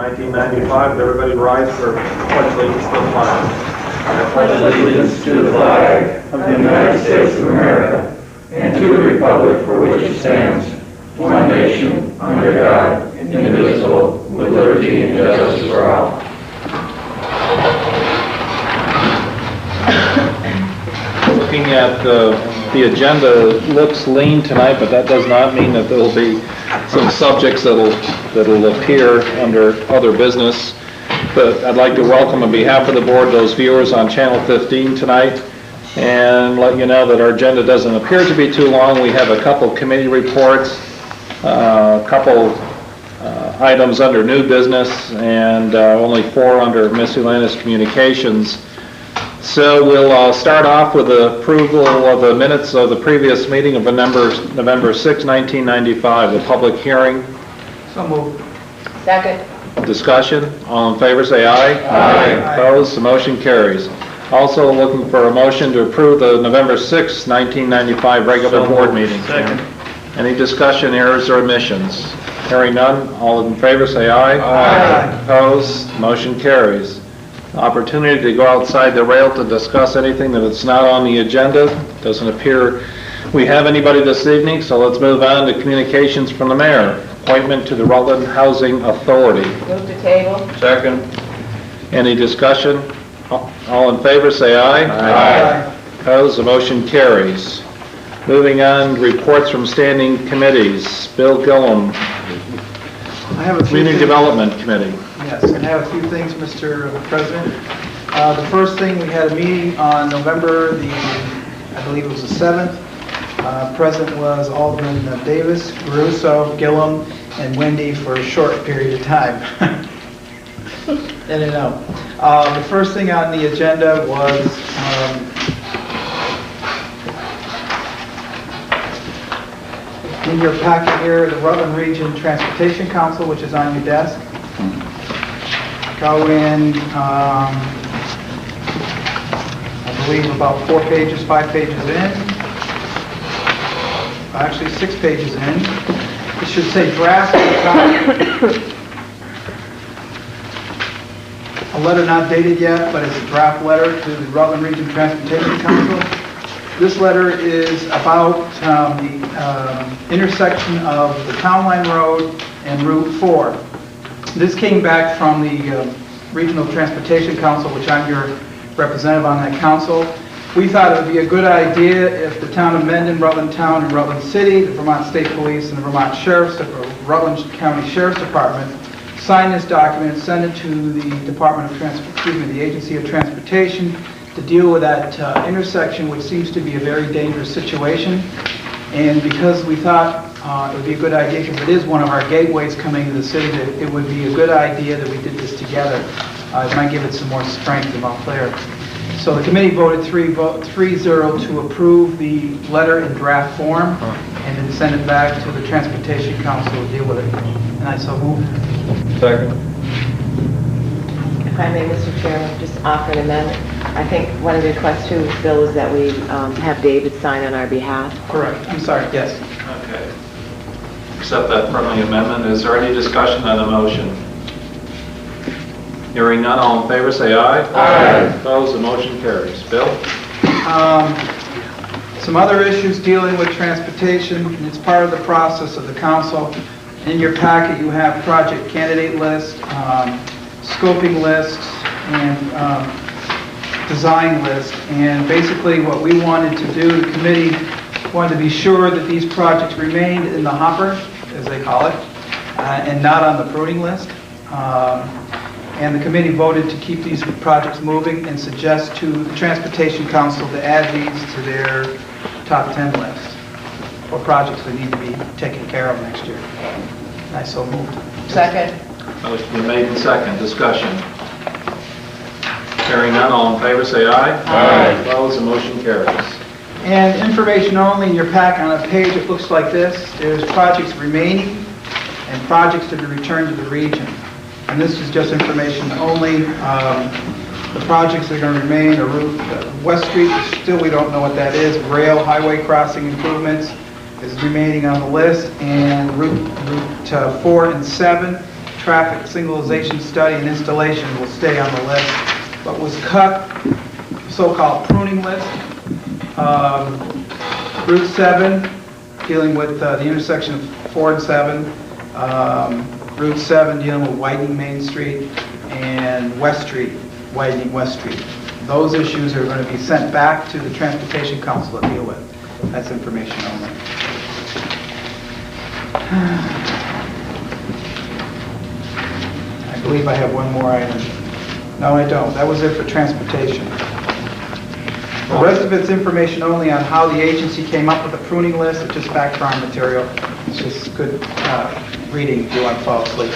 1995. Everybody rise for pledge allegiance to the flag. I pledge allegiance to the flag of the United States of America and to the republic for which it stands, one nation, under God, indivisible, with liberty and justice for all. Looking at the agenda, looks lean tonight, but that does not mean that there will be some subjects that'll appear under other business. But I'd like to welcome on behalf of the board those viewers on Channel 15 tonight and let you know that our agenda doesn't appear to be too long. We have a couple committee reports, a couple items under new business, and only 4 under miscellaneous communications. So we'll start off with the approval of the minutes of the previous meeting of November 6, 1995, the public hearing. So moved. Second. Discussion. All in favor say aye. Aye. Opposed? The motion carries. Also looking for a motion to approve the November 6, 1995 regular board meeting. Second. Any discussion, errors, or omissions? Hearing none. All in favor say aye. Aye. Opposed? Motion carries. Opportunity to go outside the rail to discuss anything that is not on the agenda. Doesn't appear we have anybody this evening, so let's move on to communications from the mayor. Appointment to the Rutland Housing Authority. Move to table. Second. Any discussion? All in favor say aye. Aye. Opposed? The motion carries. Moving on, reports from standing committees. Bill Gillum, I have a few Community things. Development Committee. Yes, I have a few things, Mr. President. The first thing, we had a meeting on November I believe it was the 7th. Present was Alderman Davis, Russo, Gillum, and Wendy for a short period of time. In and out. The first thing on the agenda was in your packet here, the Rutland Region Transportation Council, which is on your desk. Go in, I believe about 4 pages, 5 pages in. Actually, 6 pages in. It should say draft at the top. A letter not dated yet, but it's a draft letter to the Rutland Region Transportation Council. This letter is about the intersection of the Town Line Road and Route 4. This came back from the Regional Transportation Council, which I'm your representative on that council. We thought it would be a good idea if the town of Mendon, Rutland Town, and Rutland City, the Vermont State Police, and the Vermont Sheriff's, or Rutland County Sheriff's Department sign this document and send it to the Department of the Agency of Transportation to deal with that intersection, which seems to be a very dangerous situation. And because we thought it would be a good idea, because it is one of our gateways coming to the city, that it would be a good idea that we did this together. It might give it some more strength and more clarity. So the committee voted 3-0 to approve the letter in draft form and then send it back to the Transportation Council to deal with it. And I so move. Second. If I may, Mr. Chairman, just offer an amendment. I think one of the requests too, Bill, is that we have David sign on our behalf. Correct. I'm sorry, yes. Okay. Accept that friendly amendment. Is there any discussion on the motion? Hearing none, all in favor say aye. Aye. Opposed? The motion carries. Bill? Some other issues dealing with transportation, and it's part of the process of the council. In your packet, you have project candidate list, scoping lists, and design list. And basically what we wanted to do, the committee wanted to be sure that these projects remained in the hopper, as they call it, and not on the pruning list. And the committee voted to keep these projects moving and suggest to the Transportation Council to add these to their top 10 list for projects that need to be taken care of next year. And I so moved. Second. Motion been made and second. Discussion. Hearing none, all in favor say aye. Aye. Opposed? The motion carries. And information only in your pack on a page, it looks like this. There's projects remaining and projects to be returned to the region. And this is just information only. The projects that are going to remain are West Street, still we don't know what that is. Rail, highway crossing improvements is remaining on the list. And Route 4 and 7, traffic signalization study and installation will stay on the list, but was cut, so-called pruning list. Route 7, dealing with the intersection of 4 and 7. Route 7, dealing with widening Main Street, and West Street, widening West Street. Those issues are going to be sent back to the Transportation Council to deal with. That's information only. I believe I have one more item. No, I don't. That was it for transportation. The rest of it's information only on how the agency came up with the pruning list. It's just background material. It's just good reading if you want to fall asleep.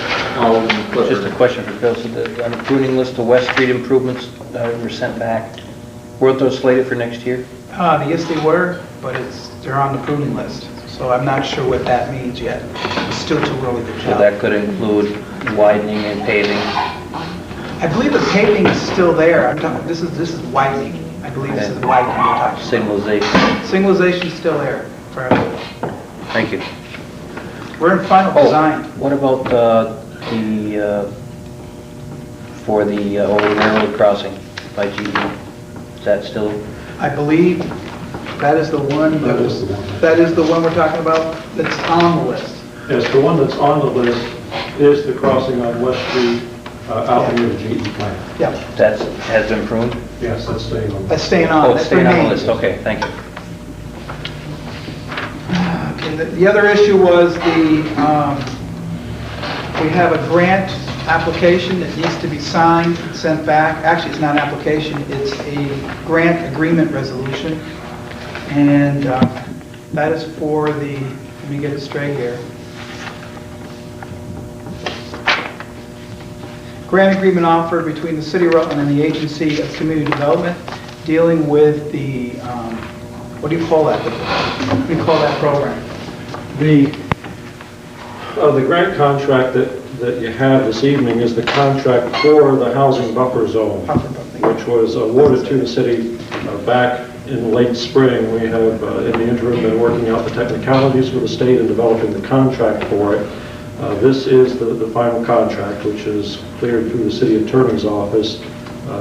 Just a question for Bill. So on the pruning list, the West Street improvements were sent back. Weren't those slated for next year? Yes, they were, but they're on the pruning list. So I'm not sure what that means yet. It's still too early to So tell. that could include widening and paving. I believe the paving is still there. I'm talking, this is widening. I believe this is widening we're talking about. Signalization. Signalization's still there. Thank you. We're in final design. What about for the old railroad crossing by GE? Is that still? I believe that is the one. That is the one we're talking about that's on the list. Yes, the one that's on the list is the crossing on West Street out near the GE plant. Yeah. That has been pruned? Yes, that's staying on. That's staying on. Oh, it's That's staying on the remained. list. Okay, thank you. Okay, the other issue was we have a grant application that needs to be signed and sent back. Actually, it's not an application, it's a grant agreement resolution. And that is for the, let me get it straight here. Grant agreement offer between the City of Rutland and the Agency of Community Development dealing with the, what do you call that? What do you call that program? The grant contract that you have this evening is the contract for the housing buffer zone, which was awarded to the city back in late spring. We have, in the interim, been working out the technicalities with the state and developing the contract for it. This is the final contract, which is cleared through the city attorney's office,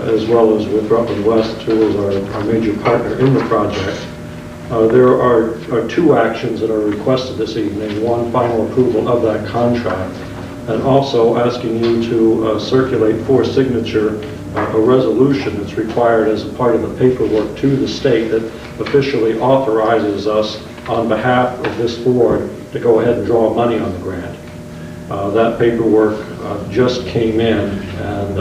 as well as with Rutland West, who is our major partner in the project. There are two actions that are requested this evening. One, final approval of that contract, and also asking you to circulate for signature a resolution that's required as a part of the paperwork to the state that officially authorizes us on behalf of this board to go ahead and draw money on the grant. That paperwork just came in, and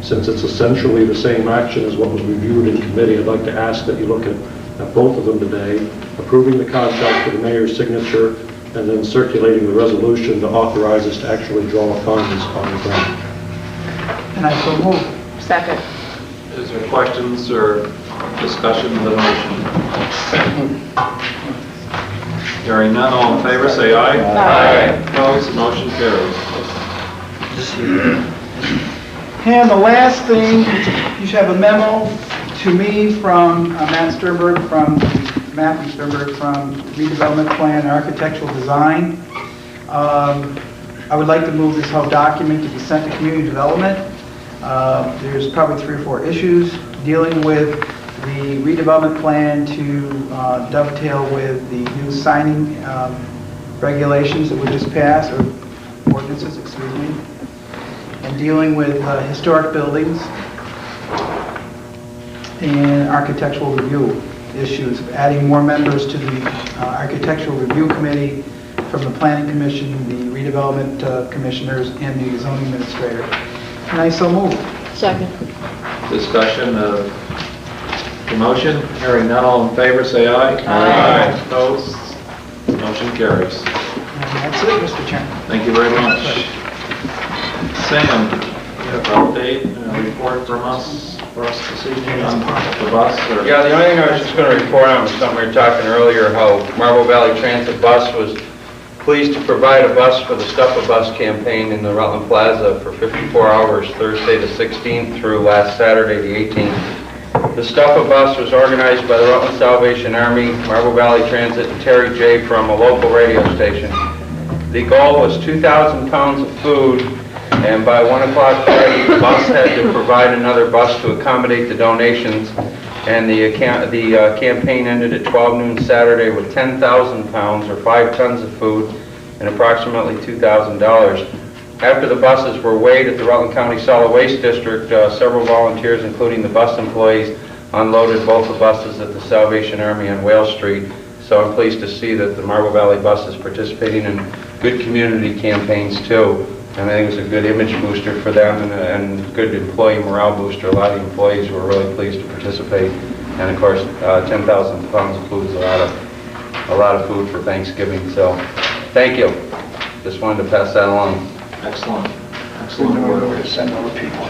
since it's essentially the same action as what was reviewed in committee, I'd like to ask that you look at both of them today, approving the contract for the mayor's signature, and then circulating the resolution to authorize us to actually draw funds on the grant. And I so move. Second. Is there questions or discussion of the motion? Hearing none, all in favor, say aye. Aye. Opposed, motion carries. And the last thing, you should have a memo to me from Matthew Sternberg from Redevelopment Plan and Architectural Design. I would like to move this whole document to be sent to Community Development. There's probably 3 or 4 issues dealing with the redevelopment plan to dovetail with the new signing regulations that were just passed, or ordinances, excuse me, and dealing with historic buildings and architectural review issues, adding more members to the Architectural Review Committee from the Planning Commission, the Redevelopment Commissioners, and the Zoning Administrator. And I so move. Second. Discussion of the motion. Hearing none, all in favor, say aye. Aye. Opposed, motion carries. And that's it, Mr. Chairman. Thank you very much. Sam, you have an update, a report from us this evening on the bus? Or? Yeah, the only thing I was just going to report on was something we were talking earlier, how Marble Valley Transit Bus was pleased to provide a bus for the Stuff a Bus campaign in the Rutland Plaza for 54 hours, Thursday the 16th through last Saturday the 18th. The Stuff a Bus was organized by the Rutland Salvation Army, Marble Valley Transit, and Terry J. from a local radio station. The goal was 2,000 pounds of food And by 1 o'clock Friday, the bus had to provide another bus to accommodate the donations. And the campaign ended at 12 noon Saturday with 10,000 pounds or 5 tons of food and approximately $2,000. After the buses were weighed at the Rutland County Solid Waste District, several volunteers, including the bus employees, unloaded both the buses at the Salvation Army on Whale Street. So I'm pleased to see that the Marble Valley bus is participating in good community campaigns too. And I think it's a good image booster for them and good employee morale booster. A lot of the employees were really pleased to participate. And of course, 10,000 pounds of food is a lot of food for Thanksgiving. So thank you. Just wanted to pass that along. Excellent. Excellent work. to send other people.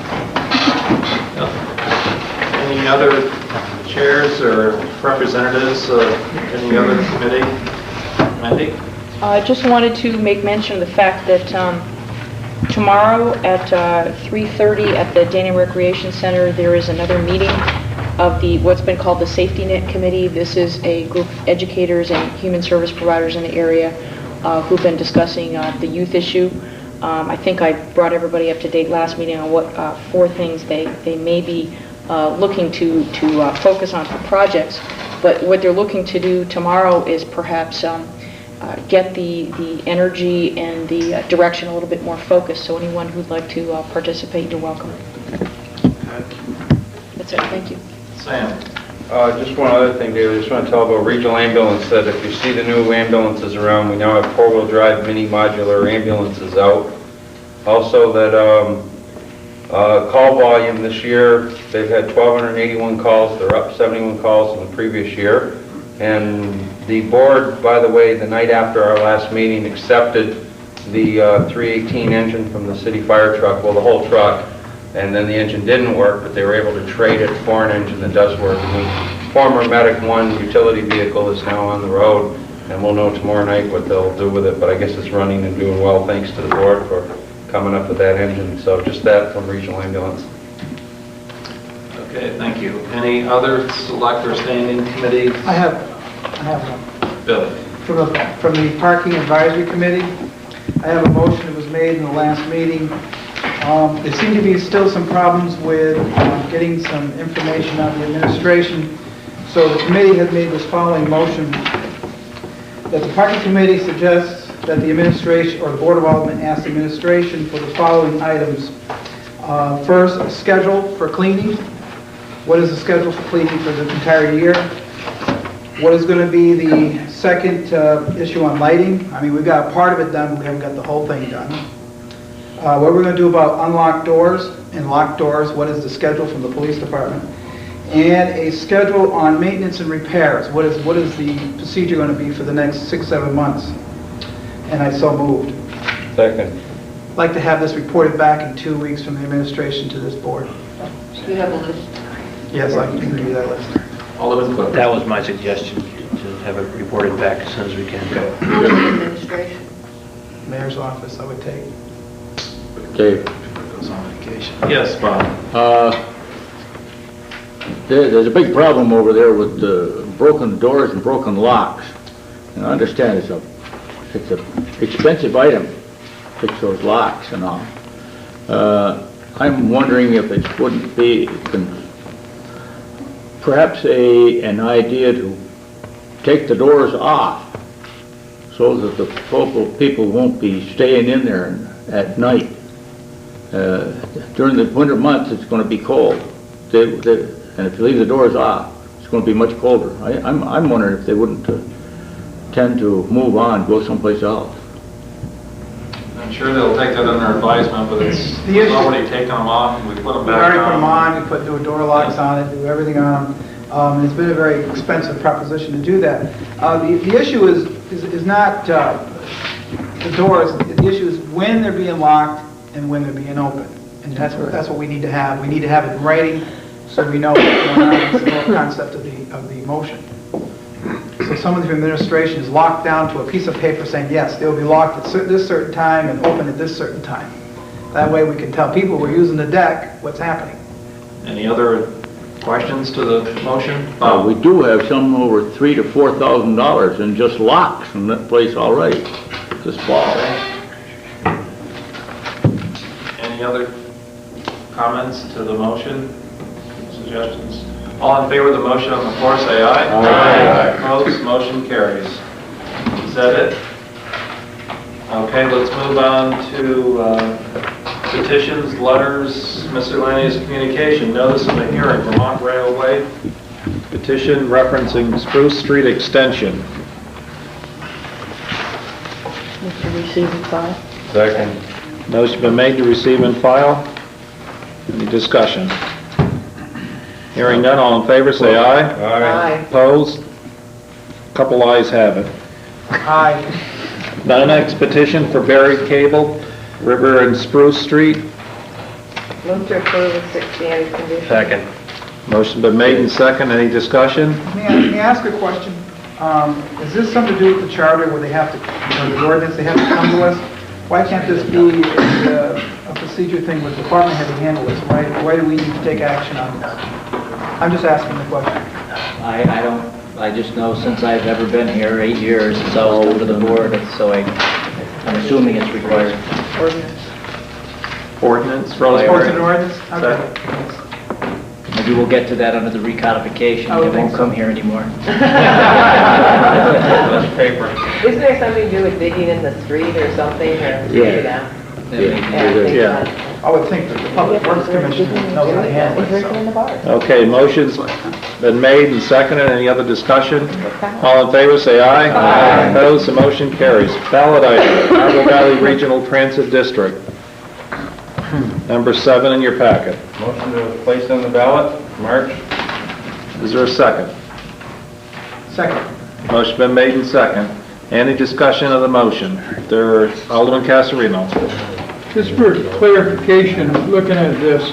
Any other chairs or representatives of any other committee? Mandy? I just wanted to make mention of the fact that tomorrow at 3:30 at the Dana Recreation Center, there is another meeting of what's been called the Safety Net Committee. This is a group of educators and human service providers in the area who've been discussing the youth issue. I think I brought everybody up to date last meeting on what 4 things they may be looking to focus on for projects. But what they're looking to do tomorrow is perhaps get the energy and the direction a little bit more focused. So anyone who'd like to participate, you're welcome. That's it. Thank you. Sam? Just one other thing, David. I just want to tell about regional ambulance, that if you see the new ambulances around, we now have 4-wheel drive mini modular ambulances out. Also that call volume this year, they've had 1,281 calls. They're up 71 calls from the previous year. And the board, by the way, the night after our last meeting, accepted the 318 engine from the city fire truck, well, the whole truck. And then the engine didn't work, but they were able to trade it for an engine that does work. And the former Medic 1 utility vehicle is now on the road, and we'll know tomorrow night what they'll do with it. But I guess it's running and doing well, thanks to the board for coming up with that engine. So just that from Regional Ambulance. Okay, thank you. Any other select or standing committees? I have one. Bill? From the Parking Advisory Committee, I have a motion that was made in the last meeting. There seem to be still some problems with getting some information out of the administration. So the committee has made this following motion, that the Parking Committee suggests that the administration, or the Board of Aldermen, ask the administration for the following items. First, a schedule for cleaning. What is the schedule for cleaning for the entire year? What is going to be the second issue on lighting? I mean, we've got part of it done, but we haven't got the whole thing done. What we're going to do about unlocked doors and locked doors, what is the schedule from the police department? And a schedule on maintenance and repairs. What is the procedure going to be for the next 6-7 months? And I so moved. Second. I'd like to have this reported back in 2 weeks from the administration to this board. You have a list. Yes, I can give you that list. Alderman Cook? That was my suggestion, to have it reported back as soon as we can. Administration. Mayor's office, I would take. Dave, Goes on vacation. Yes, Bob? there's a big problem over there with broken doors and broken locks. And I understand it's a expensive item, fix those locks and all. I'm wondering if it wouldn't be perhaps an idea to take the doors off so that the people won't be staying in there at night. During the winter months, it's going to be cold, and if you leave the doors off, it's going to be much colder. I'm wondering if they wouldn't tend to move on, go someplace else. I'm sure they'll take that under advisement, but we've already taken them off, and we put them We back already on. put them on, we put new door locks on it, do everything on them. And it's been a very expensive proposition to do that. The issue is not the doors, the issue is when they're being locked and when they're being open. And that's what we need to have. We need to have it in writing so we know what's going on. It's the whole concept of the motion. So someone from administration is locked down to a piece of paper saying, yes, they'll be locked at this certain time and open at this certain time. That way we can tell people we're using the deck what's happening. Any other questions to the motion? We do have some over $3,000 to $4,000 in just locks in that place already this fall. Any other comments to the motion, suggestions? All in favor of the motion on the floor, say aye. Aye. Opposed, motion carries. Is that it? Okay, let's move on to petitions, letters, miscellaneous communication. Notice of the hearing, Vermont Railway petition referencing Spruce Street extension. Mr. Receive and file. Second. Motion been made to receive and file. Any discussion? Hearing none, all in favor, say aye. Aye. Opposed? Couple ayes have it. Aye. The next petition for buried cable, River and Spruce Street. Move to approve with 6 standard conditions. Second. Motion been made and second. Any discussion? May I ask a question? Is this something to do with the charter where they have to, or the ordinance, they have to come to us? Why can't this be a procedure thing with the department head to handle this? Why do we need to take action on this? I'm just asking the question. I don't, I just know since I've ever been here, 8 years, it's always come to the board, so I'm assuming it's required. Ordinance? Ordinance, Oh, it's Rosemary? an ordinance? Okay. Maybe we'll get to that under the recodification, I would it won't think so. come here anymore. That's paper. Isn't there something to do with digging in the street or something, or? Yeah. I think Yeah. that- I would think that the Public Works Commission knows how to handle it, so. Okay, motion's been made and seconded. Any other discussion? All in favor, say aye. Aye. Opposed, the motion carries. Ballot item, Marble Valley Regional Transit District. Number 7 in your packet. Motion to place on the ballot, March. Is there a second? Second. Motion been made and second. Any discussion of the motion? There, Alderman Casarino. Just for clarification, looking at this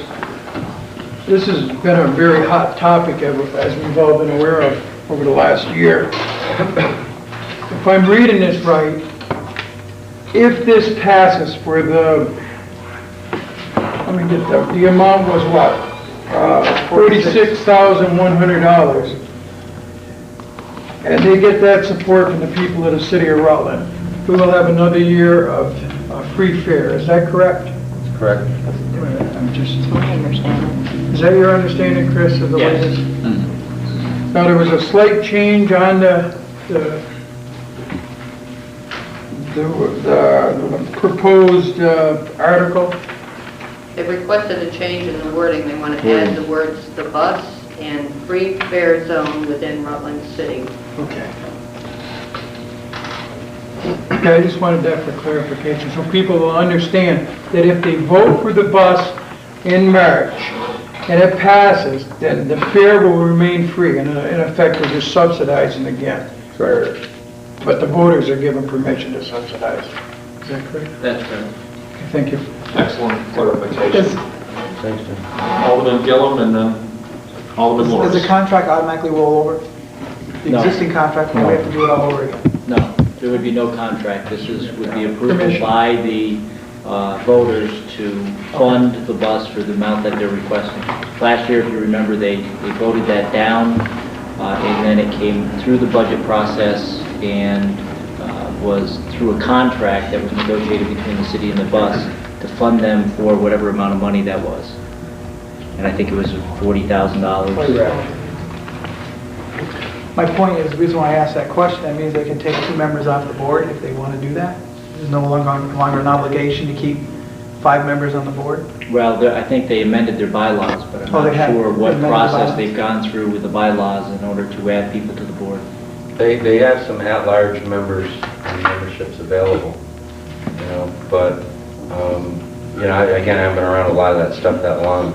has been a very hot topic, as we've all been aware of over the last year. If I'm reading this right, if this passes for the, let me get the amount was what? $46,100. And they get that support from the people of the city of Rutland. We will have another year of free fare, is that correct? Correct. I'm just, My understanding. is that your understanding, Chris, of the way Yes. this? Now, there was a slight change on the proposed article. They requested a change in the wording. They want to add the words "the bus" and "free fare zone" within Rutland City. Okay. Okay, I just wanted that for clarification, so people will understand that if they vote for the bus in March and it passes, then the fare will remain free, and in effect, we're just subsidizing again. But the voters are given permission to subsidize. Is that correct? That's correct. Okay, thank you. Excellent clarification. Thanks, Jim. Alderman Gillum and then Alderman Does Lawrence. the contract automatically roll over? The No. existing contract, or we have to do it all over again? No, there would be no contract. This would be approval by the voters to fund the bus for the amount that they're requesting. Last year, if you remember, they voted that down, and then it came through the budget process and was through a contract that was negotiated between the city and the bus to fund them for whatever amount of money that was. And I think it was $40,000. My point is, the reason why I asked that question, that means they can take 2 members off the board if they want to do that? There's no longer an obligation to keep 5 members on the board? Well, I think they amended their bylaws, but I'm Oh, they not have sure what amended the process bylaws? they've gone through with the bylaws in order to add people to the board. They have some at-large members and memberships available, but, again, I haven't been around a lot of that stuff that long.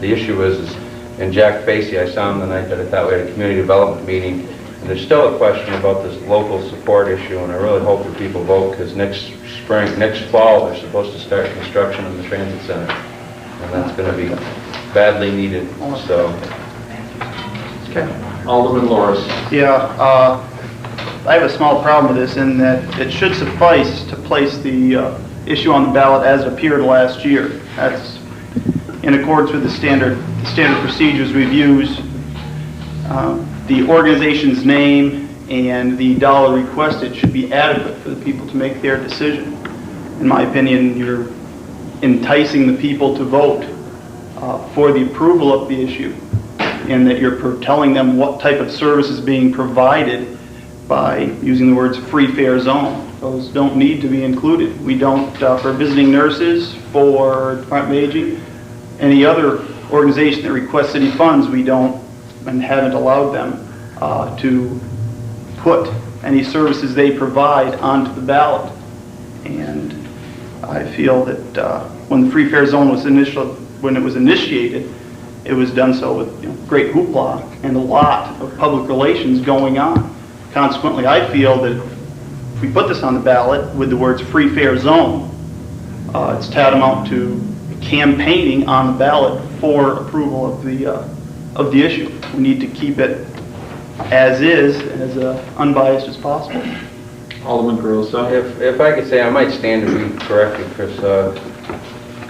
The issue is, and Jack Facey, I saw him the night that I thought we had a community development meeting, and there's still a question about this local support issue, and I really hope that people vote, because next fall, they're supposed to start construction of the transit center, and that's going to be badly needed, so. Okay. Alderman Lawrence. Yeah, I have a small problem with this in that it should suffice to place the issue on the ballot as appeared last year. That's in accordance with the standard procedures we've used. The organization's name and the dollar requested should be adequate for the people to make their decision. In my opinion, you're enticing the people to vote for the approval of the issue, and that you're telling them what type of service is being provided by using the words free fair zone. Those don't need to be included. We don't, for visiting nurses, for Department of Aging, any other organization that requests city funds, we don't and haven't allowed them to put any services they provide onto the ballot. And I feel that when the free fair zone was when it was initiated, it was done so with great hoopla and a lot of public relations going on. Consequently, I feel that if we put this on the ballot with the words free fair zone, it's tantamount to campaigning on the ballot for approval of the issue. We need to keep it as is, as unbiased as possible. Alderman Caruso. If I could say, I might stand to be corrected, Chris.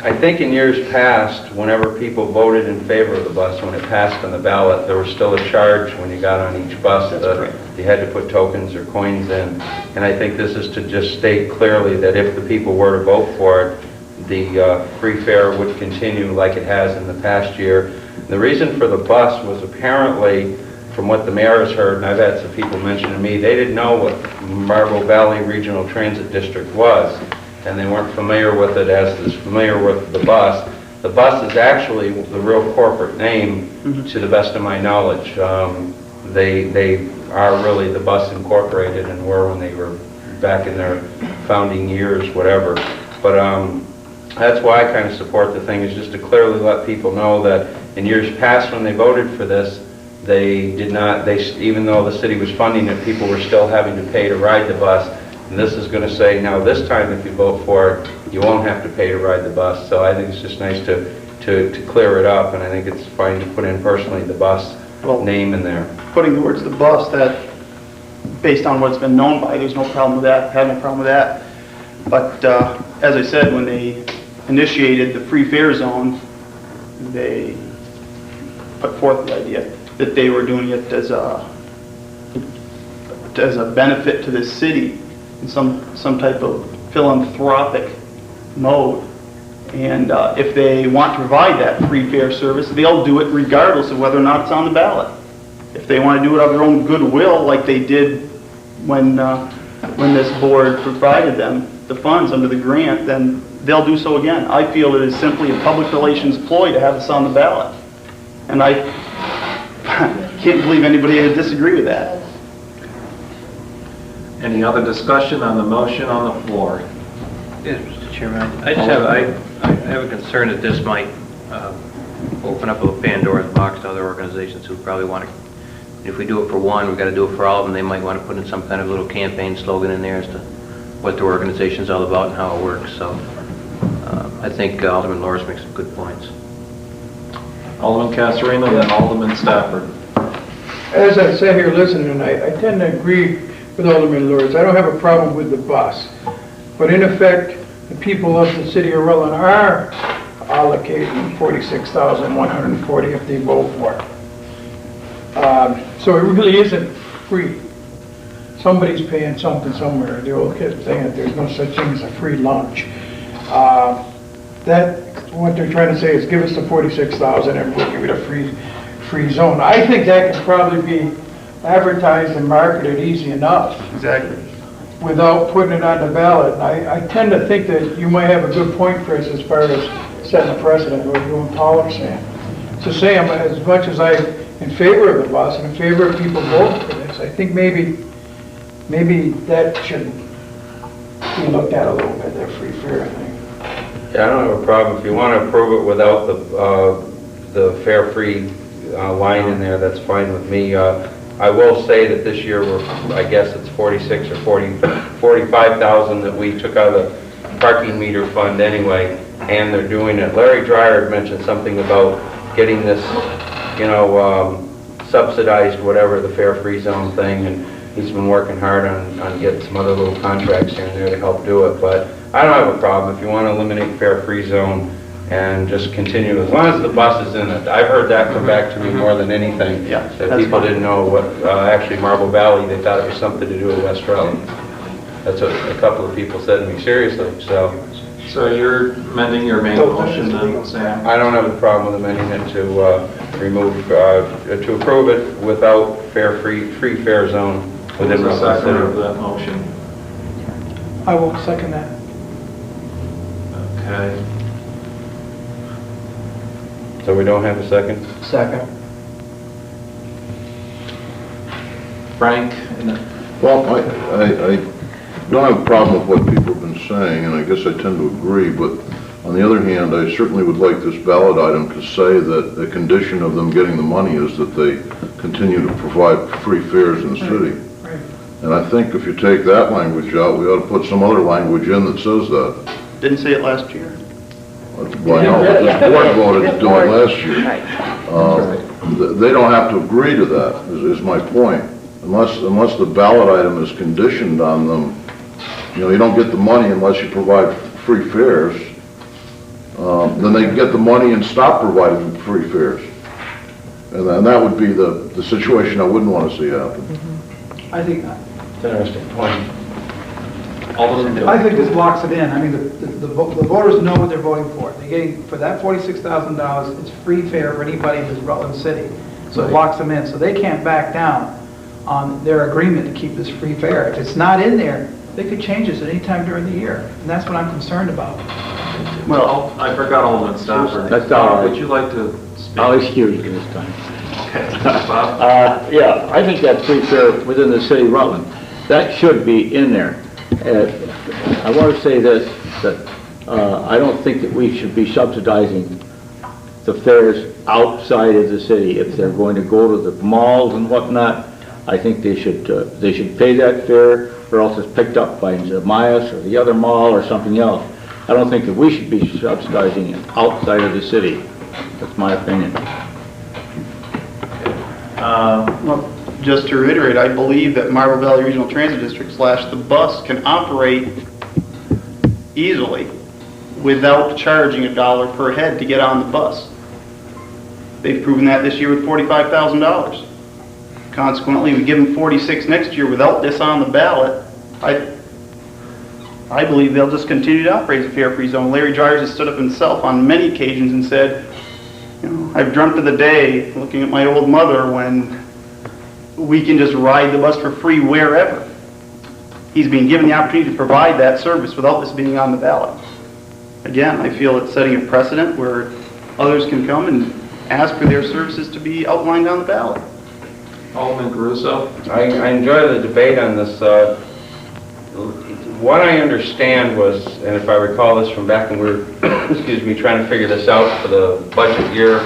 I think in years past, whenever people voted in favor of the bus, when it passed on the ballot, there was still a charge when you got on each bus that you had to put tokens or coins in. And I think this is to just state clearly that if the people were to vote for it, the free fare would continue like it has in the past year. The reason for the bus was apparently, from what the mayor has heard, and I've had some people mention to me, they didn't know what Marble Valley Regional Transit District was, and they weren't familiar with it as is familiar with the bus. The bus is actually the real corporate name, to the best of my knowledge. They are really the Bus Incorporated, and were when they were back in their founding years, whatever. But that's why I kind of support the thing, is just to clearly let people know that in years past when they voted for this, they did not, even though the city was funding it, people were still having to pay to ride the bus. And this is going to say, now this time if you vote for it, you won't have to pay to ride the bus. So I think it's just nice to clear it up, and I think it's fine to put in personally the bus name in there. Putting the words the bus, that, based on what's been known by, there's no problem with that, have no problem with that. But as I said, when they initiated the free fare zone, they put forth the idea that they were doing it as a benefit to the city in some type of philanthropic mode. And if they want to provide that free fare service, they'll do it regardless of whether or not it's on the ballot. If they want to do it of their own goodwill, like they did when this board provided them the funds under the grant, then they'll do so again. I feel it is simply a public relations ploy to have this on the ballot. And I can't believe anybody would disagree with that. Any other discussion on the motion on the floor? Yes, Mr. Chairman, I just have, I have a concern that this might open up a Pandora's box to other organizations who probably want to, if we do it for one, we've got to do it for all of them. They might want to put in some kind of little campaign slogan in there as to what their organization's all about and how it works. So I think Alderman Loris makes some good points. Alderman Casarino, then Alderman Stafford. As I sat here listening tonight, I tend to agree with Alderman Loris. I don't have a problem with the bus. But in effect, the people of the city of Rutland are allocating $46,140 if they vote for it. So it really isn't free. Somebody's paying something somewhere. The old kid saying that there's no such thing as a free lunch. What they're trying to say is give us the $46,000 and we'll give it a free zone. I think that can probably be advertised and marketed easy enough. Exactly. Without putting it on the ballot. And I tend to think that you might have a good point, Chris, as far as setting a precedent, what you and Paul are saying. So say, as much as I'm in favor of the bus and in favor of people voting for this, I think maybe that should be looked at a little bit, that free fare thing. Yeah, I don't have a problem. If you want to approve it without the fare-free line in there, that's fine with me. I will say that this year, I guess it's 46 or 45,000 that we took out of the parking meter fund anyway, and they're doing it. Larry Dreyer had mentioned something about getting this, subsidized, whatever, the fare-free zone thing, and he's been working hard on getting some other little contracts here and there to help do it. But I don't have a problem if you want to eliminate fare-free zone and just continue, as long as the bus is in it. I've heard that come back to me more than anything. Yeah, that people didn't know what, actually Marble Valley, they thought it was something to do with West Rutland. That's what a couple of people said to me, seriously. So So you're amending your main motion then, Sam? I don't have a problem with amending it to to approve it without free fair zone within the Rutland second of City. that motion. I will second that. Okay. So we don't have a second? Second. Frank? Well, I don't have a problem with what people have been saying, and I guess I tend to agree, but on the other hand, I certainly would like this ballot item to say that the condition of them getting the money is that they continue to provide free fares in the city. Right. And I think if you take that language out, we ought to put some other language in that says that. Didn't say it last year. Well, I know, but this board voted to do it last year. Right. They don't have to agree to that, is my point. Unless the ballot item is conditioned on them, you don't get the money unless you provide free fares, then they can get the money and stop providing free fares. And that would be the situation I wouldn't want to see happen. I think, It's an interesting point. I think this locks it in. I mean, the voters know what they're voting for. They're getting, for that $46,000, it's free fare for anybody who's Rutland City. So it locks them in, so they can't back down on their agreement to keep this free fare. If it's not in there, they could change this at any time during the year, and that's what I'm concerned about. Well, I forgot Alderman Stafford. That's all right. Would you like to speak? I'll excuse you this time. Okay. Bob? Yeah, I think that free fare within the city of Rutland, that should be in there. I want to say this, that I don't think that we should be subsidizing the fares outside of the city. If they're going to go to the malls and whatnot, I think they should pay that fare, or else it's picked up by Zamias or the other mall or something else. I don't think that we should be subsidizing it outside of the city. That's my opinion. Well, just to reiterate, I believe that Marble Valley Regional Transit District / the bus can operate easily without charging $1 per head to get on the bus. They've proven that this year with $45,000. Consequently, we give them 46 next year without this on the ballot. I believe they'll just continue to operate as a fare-free zone. Larry Dryers has stood up himself on many occasions and said, I've dreamt of the day, looking at my old mother, when we can just ride the bus for free wherever. He's being given the opportunity to provide that service without this being on the ballot. Again, I feel it's setting a precedent where others can come and ask for their services to be outlined on the ballot. Alderman Caruso? I enjoy the debate on this. What I understand was, and if I recall this from back when we were, trying to figure this out for the budget year,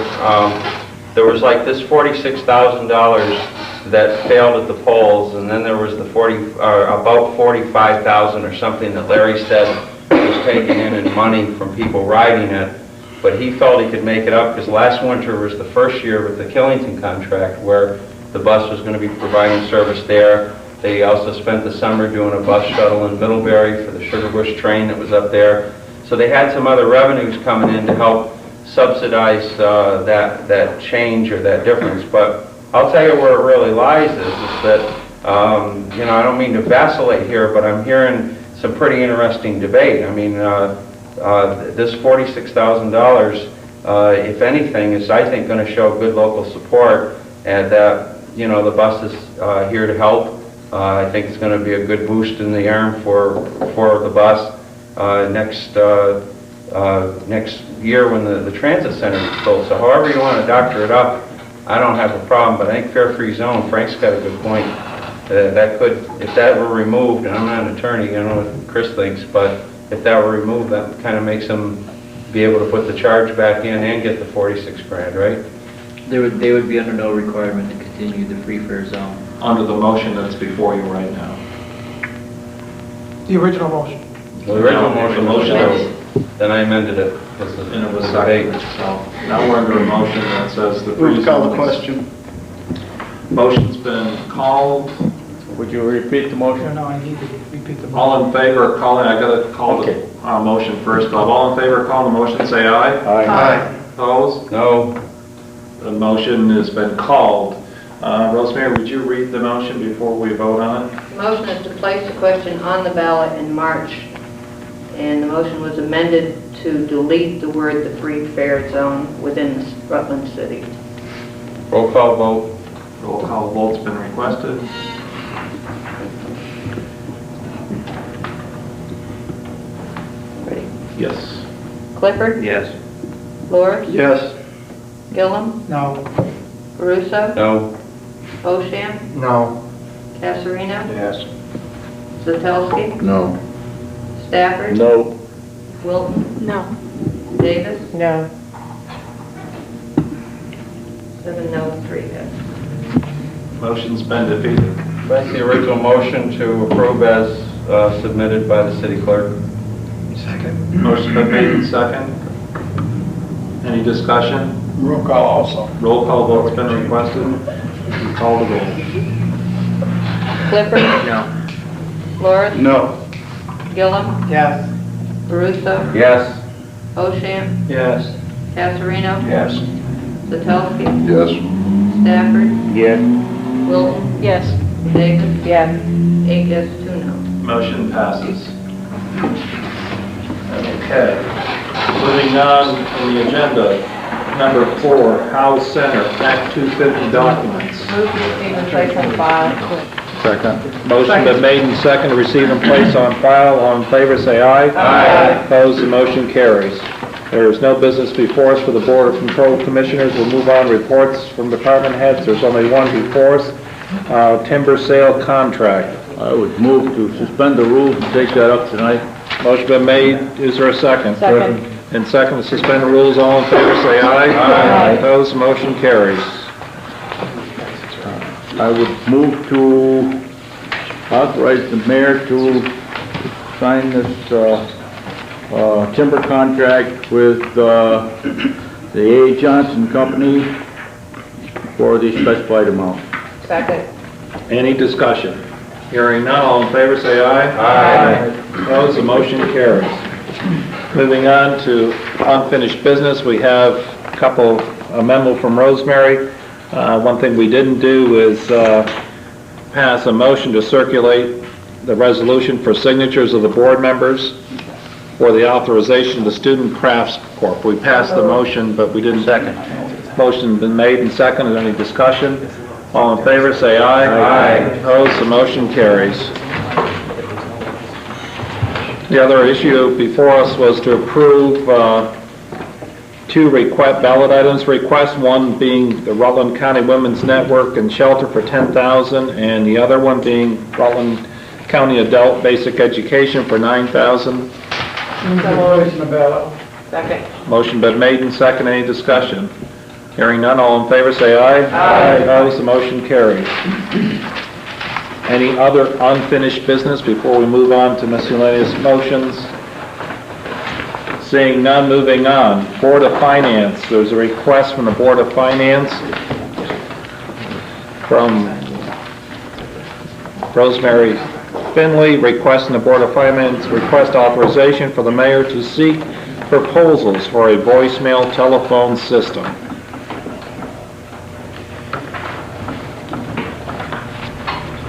there was like this $46,000 that failed at the polls, and then there was the about $45,000 or something that Larry said was taken in money from people riding it. But he felt he could make it up because last winter was the first year with the Killington contract where the bus was going to be providing service there. They also spent the summer doing a bus shuttle in Middlebury for the Sugar Bush train that was up there. So they had some other revenues coming in to help subsidize that change or that difference. But I'll tell you where it really lies is that, I don't mean to vacillate here, but I'm hearing some pretty interesting debate. I mean, this $46,000, if anything, is, I think, going to show good local support, and that, the bus is here to help. I think it's going to be a good boost in the arm for the bus next year when the transit center is built. So however you want to doctor it up, I don't have a problem, but I think fare-free zone, Frank's got a good point. That could, if that were removed, and I'm not an attorney, I don't know what Chris thinks, but if that were removed, that kind of makes them be able to put the charge back in and get the 46 grand, right? They would be under no requirement to continue the free fare zone. Under the motion that's before you right now. The original motion. The original motion, then I amended it. And it was seconded. So now we're under a motion that says the free Call the zone. question. Motion's been called. Would you repeat the motion? No, I need to repeat the motion. All in favor of calling, I gotta call the motion first, Bob. All in favor of calling the motion, say aye. Aye. Opposed? No. The motion has been called. Rosemary, would you read the motion before we vote on it? The motion is to place the question on the ballot in March and the motion was amended to delete the word "the free fare zone" within Rutland City. Roll call vote. Roll call vote's been requested. Ready? Yes. Clifford? Yes. Lorick? Yes. Gillum? No. Caruso? No. Bochamp? No. Casarino? Yes. Zattelski? No. Stafford? No. Wilton? No. Davis? No. 7 no, 3 yes. Motion's been defeated. That's the original motion to approve as submitted by the city clerk. Motion been made and second. Any discussion? Roll call also. Roll call vote's been requested. Call the roll. Clifford? No. Lorick? No. Gillum? Yes. Caruso? Yes. Bochamp? Yes. Casarino? Yes. Zattelski? Yes. Stafford? Yes. Wilton? Yes. Davis? Yes. 8 yes, 2 no. Motion passes. Okay. Moving on in the agenda, number 4, House Center, Act 250 documents. Move to receive and place on file. Second. Motion been made and second to receive and place on file. All in favor, say aye. Aye. Opposed, the motion carries. There is no business before us for the Board of Control Commissioners. We'll move on. Reports from department heads. There's only one before us. Timber sale contract. I would move to suspend the rules and take that up tonight. Motion been made. Is there a second? Second. And second to suspend the rules. All in favor, say aye. Aye. Opposed, the motion carries. I would move to authorize the mayor to sign this timber contract with the A. Johnson Company for the specified amount. Second. Any discussion? Hearing none, all in favor say aye. Aye. Opposed, the motion carries. Moving on to unfinished business, we have a couple, a memo from Rosemary. One thing we didn't do is pass a motion to circulate the resolution for signatures of the board members for the authorization of the Student Crafts Corp. We passed the motion, but we didn't. Second. Motion been made and seconded. Any discussion? All in favor, say aye. Aye. Opposed, the motion carries. The other issue before us was to approve 2 ballot items requests, one being the Rutland County Women's Network and Shelter for $10,000, and the other one being Rutland County Adult Basic Education for $9,000. Move to place in the ballot. Second. Motion been made and seconded. Any discussion? Hearing none, all in favor say aye. Aye. Opposed, the motion carries. Any other unfinished business before we move on to miscellaneous motions? Seeing none, moving on. Board of Finance, there's a request from the Board of Finance from Rosemary Finley, requesting the Board of Finance request authorization for the mayor to seek proposals for a voicemail telephone system.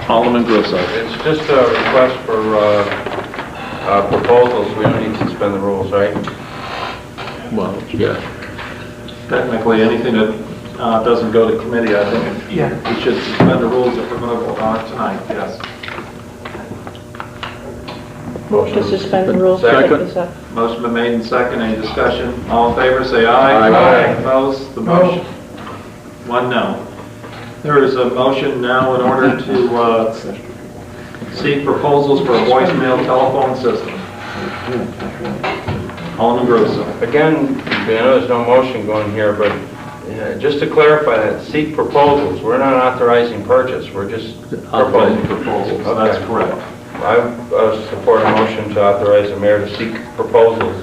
Alderman Grosso. It's just a request for proposals. We don't need to suspend the rules, right? Well, yeah. Technically, anything that doesn't go to committee, I think Yeah. we should suspend the rules if we're going to vote on it tonight, yes. Move to suspend the rules. Second. Take this up. Motion been made and second. Any discussion? All in favor, say aye. Aye. Opposed? The motion. 1 no. There is a motion now in order to seek proposals for a voicemail telephone system. Alderman Grosso. Again, I know there's no motion going here, but just to clarify that, seek proposals. We're not authorizing purchase. We're just Authorizing proposing. proposals, that's correct. I support a motion to authorize the mayor to seek proposals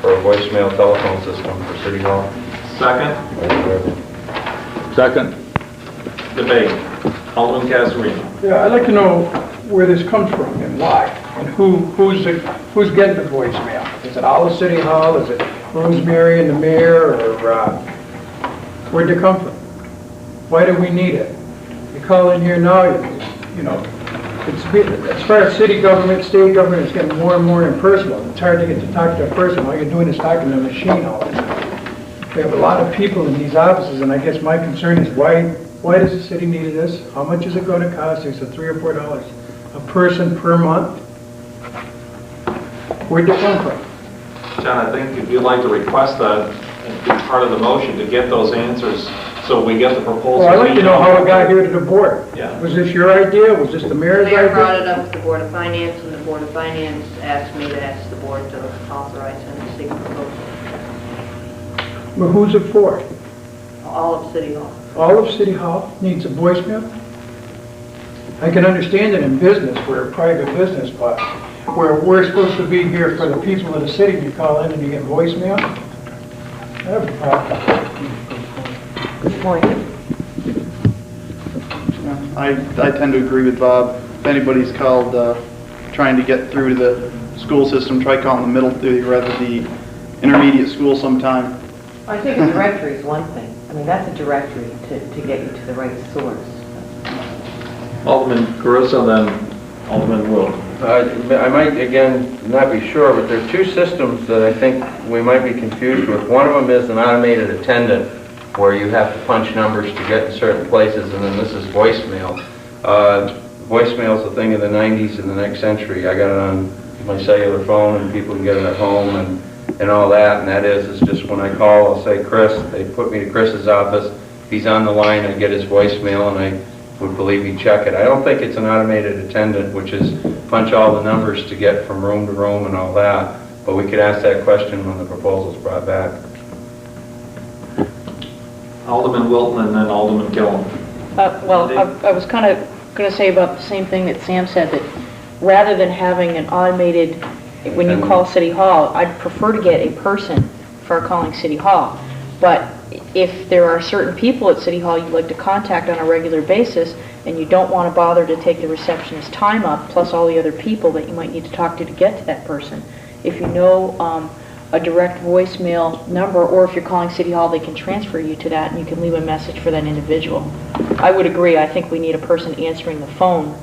for a voicemail telephone system for City Hall. Second, Second. debate. Alderman Casarino. Yeah, I'd like to know where this comes from and why, and who's getting the voicemail? Is it all of City Hall, is it Rosemary and the mayor, or where'd it come from? Why do we need it? You call in here now, you know, as far as city government, state government, it's getting more and more impersonal. It's hard to get to talk to a person. All you're doing is talking to a machine all the time. We have a lot of people in these offices, and I guess my concern is why does the city need this? How much is it going to cost? It's $3 or $4 a person per month. Where'd it come from? John, I think if you'd like to request that, and be part of the motion to get those answers, so we get the proposal. Well, I'd like to know how it got here to the board. Yeah. Was this your idea? Was this the The mayor's mayor brought idea? it up to the Board of Finance, and the Board of Finance asked me to ask the board to authorize him to seek proposal. Well, who's it for? All of City Hall. All of City Hall needs a voicemail? I can understand it in business, we're a private business, but where we're supposed to be here for the people of the city, you call in and you get voicemail? I have a problem. Good point. I tend to agree with Bob. If anybody's called trying to get through to the school system, try calling the middle, rather the intermediate school sometime. I think a directory is one thing. I mean, that's a directory to get you to the right source. Alderman Caruso, then Alderman Wilt. I might, again, not be sure, but there are two systems that I think we might be confused with. One of them is an automated attendant, where you have to punch numbers to get to certain places, and then this is voicemail. Voicemail's a thing of the 90s and the next century. I got it on my cellular phone, and people can get it at home, and all that, and that is just when I call, I'll say Chris, they put me to Chris's office. If he's on the line, I get his voicemail, and I would believe he'd check it. I don't think it's an automated attendant, which is punch all the numbers to get from room to room and all that, but we could ask that question when the proposal's brought back. Alderman Wilton and then Alderman Gillum. Well, I was kind of going to say about the same thing that Sam said, that rather than having an automated, when you call City Hall, I'd prefer to get a person for calling City Hall. But if there are certain people at City Hall you'd like to contact on a regular basis, and you don't want to bother to take the receptionist's time up, plus all the other people that you might need to talk to get to that person, if you know a direct voicemail number, or if you're calling City Hall, they can transfer you to that, and you can leave a message for that individual. I would agree. I think we need a person answering the phone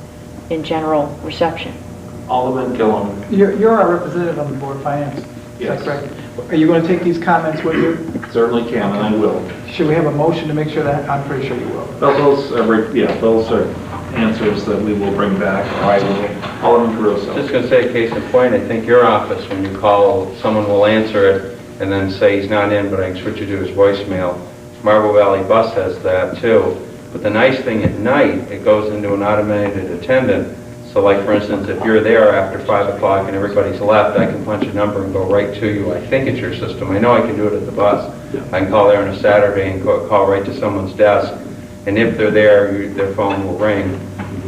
in general reception. Alderman Gillum. You're our representative on the Board of Finance. Yes. Is that correct? Are you going to take these comments with you? Certainly can, and I will. Should we have a motion to make sure that? I'm pretty sure you will. Those are answers that we will bring back. I will. Alderman Caruso. Just going to say, case in point, I think your office, when you call, someone will answer it and then say he's not in, but I can switch you to his voicemail. Marble Valley Bus has that too. But the nice thing at night, it goes into an automated attendant. So like, for instance, if you're there after 5 o'clock and everybody's left, I can punch a number and go right to you. I think it's your system. I know I can do it at the bus. I can call there on a Saturday and call right to someone's desk. And if they're there, their phone will ring.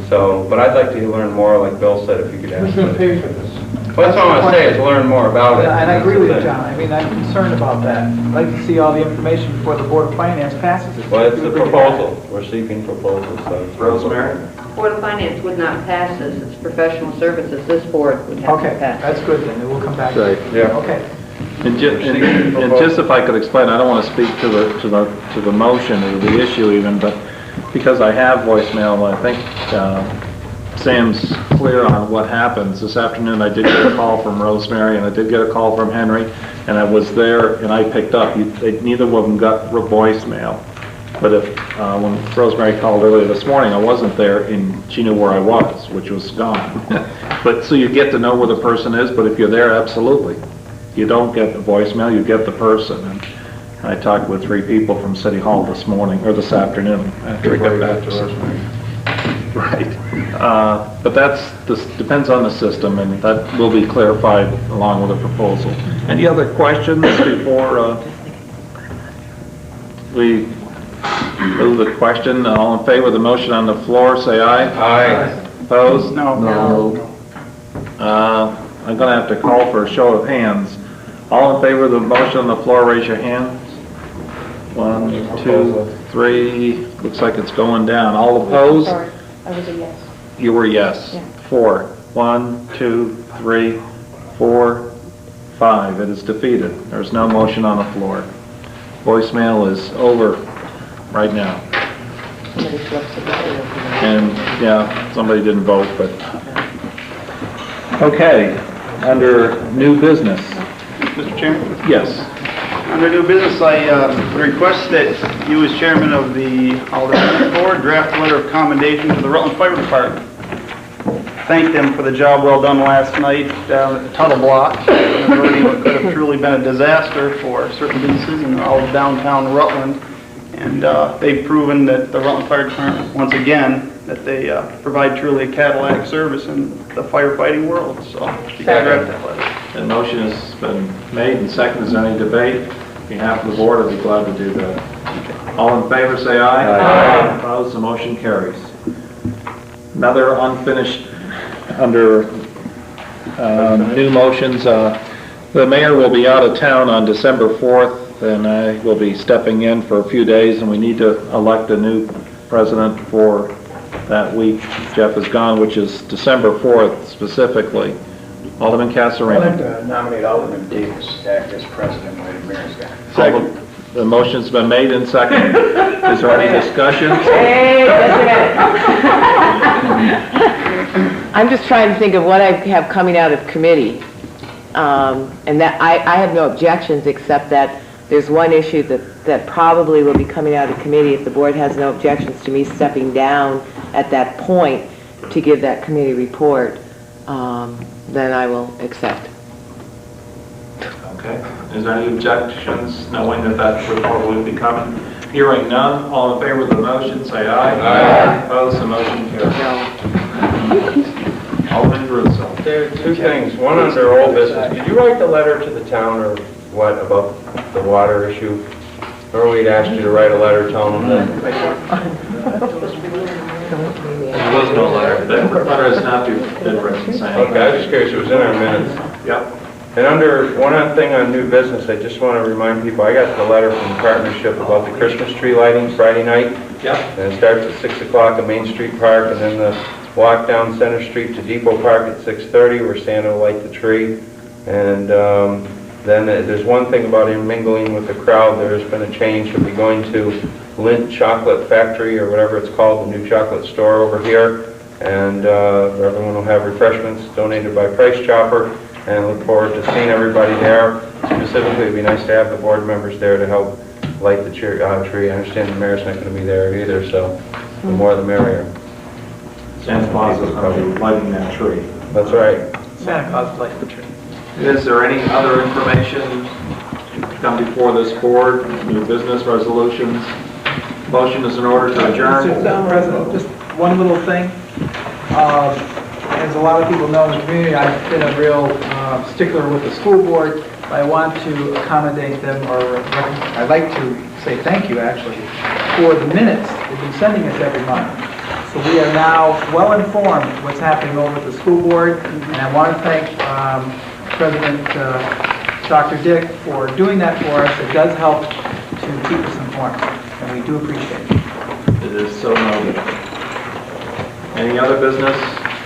So, but I'd like to learn more, like Bill said, if you could ask. Who's going to pay for this? Well, that's all I want to say, is learn more about it. And I agree with you, John. I mean, I'm concerned about that. I'd like to see all the information before the Board of Finance passes it. Well, it's a proposal. We're seeking proposals, so. Rosemary? Board of Finance would not pass this. It's professional services. This board would have to Okay, pass. that's good then. We'll come back. Right. Yeah. Okay. And just if I could explain, I don't want to speak to the motion or the issue even, but because I have voicemail, I think Sam's clear on what happens. This afternoon I did get a call from Rosemary and I did get a call from Henry, and I was there and I picked up. Neither of them got voicemail. But when Rosemary called earlier this morning, I wasn't there and she knew where I was, which was gone. But so you get to know where the person is, but if you're there, absolutely. You don't get the voicemail, you get the person. And I talked with 3 people from City Hall this morning, or this afternoon, after we got back to Rosemary. Right. But this depends on the system, and that will be clarified along with the proposal. Any other questions before we move the question? All in favor of the motion on the floor, say aye. Aye. Opposed? No. I'm going to have to call for a show of hands. All in favor of the motion on the floor, raise your hands. 1, 2, 3. Looks like it's going down. All opposed? Sorry, I was a yes. You were yes. Yeah. 4. 1, 2, 3, 4, 5. It is defeated. There's no motion on the floor. Voicemail is over right now. Somebody flips the button. And, yeah, somebody didn't vote, but, okay, under new business. Mr. Chairman? Yes. Under new business, I request that you, as chairman of the Aldermen Board, draft a letter of commendation to the Rutland Fire Department. Thank them for the job well done last night down at the Tuttle Block. What could have truly been a disaster for certain businesses in all of downtown Rutland. And they've proven that the Rutland Fire Department, once again, that they provide truly a Cadillac service in the firefighting world. So, you can draft that letter. The motion has been made and seconded. Is there any debate? On behalf of the board, I'd be glad to do that. All in favor, say aye. Aye. Opposed, the motion carries. Another unfinished, under new motions, the mayor will be out of town on December 4th, and I will be stepping in for a few days, and we need to elect a new president for that week. Jeff is gone, which is December 4th specifically. Alderman I'd like Cassarino. to nominate Alderman Davis to act as president while the mayor's gone. Second. The motion's been made and seconded. Is there any discussion? Hey, just a minute. I'm just trying to think of what I have coming out of committee. And that, I have no objections, except that there's one issue that probably will be coming out of committee. If the board has no objections to me stepping down at that point to give that committee report, then I will accept. Okay. Is there any objections, knowing that that report will be coming? Hearing none, all in favor of the motion, say aye. Aye. Opposed, the motion carries. Alderman Russo. There are two things. One under old business. Did you write the letter to the town or what about the water issue? Or we'd asked you to write a letter telling them that? There was no letter. That letter has not been written, saying. Okay, I was just curious. It was in our minutes. Yep. And under one other thing on new business, I just want to remind people, I got the letter from the partnership about the Christmas tree lighting Friday night. Yep. And it starts at 6 o'clock at Main Street Park, and then the walk down Center Street to Depot Park at 6:30, where Santa will light the tree. And then there's one thing about mingling with the crowd. There has been a change. We'll be going to Lindt Chocolate Factory, or whatever it's called, the new chocolate store over here. And everyone will have refreshments donated by Price Chopper. And look forward to seeing everybody there. Specifically, it'd be nice to have the board members there to help light the tree. I understand the mayor's not going to be there either, so the more the merrier. Santa Claus is going to be lighting that tree. That's right. Santa Claus lights the tree. Is there any other information to come before this board? New business resolutions? Motion is in order to adjourn. Mr. President, just one little thing. As a lot of people know in the community, I've been a real stickler with the school board. I want to accommodate them, or I'd like to say thank you, actually, for the minutes they've been sending us every month. So we are now well informed of what's happening over at the school board, and I want to thank President Dr. Dick for doing that for us. It does help to keep us informed, and we do appreciate it. It is so noted. Any other business?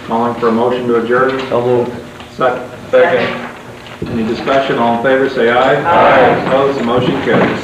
Calling for a motion to adjourn? So moved. Second. Second. Any discussion? All in favor, say aye. Aye. Opposed, the motion carries.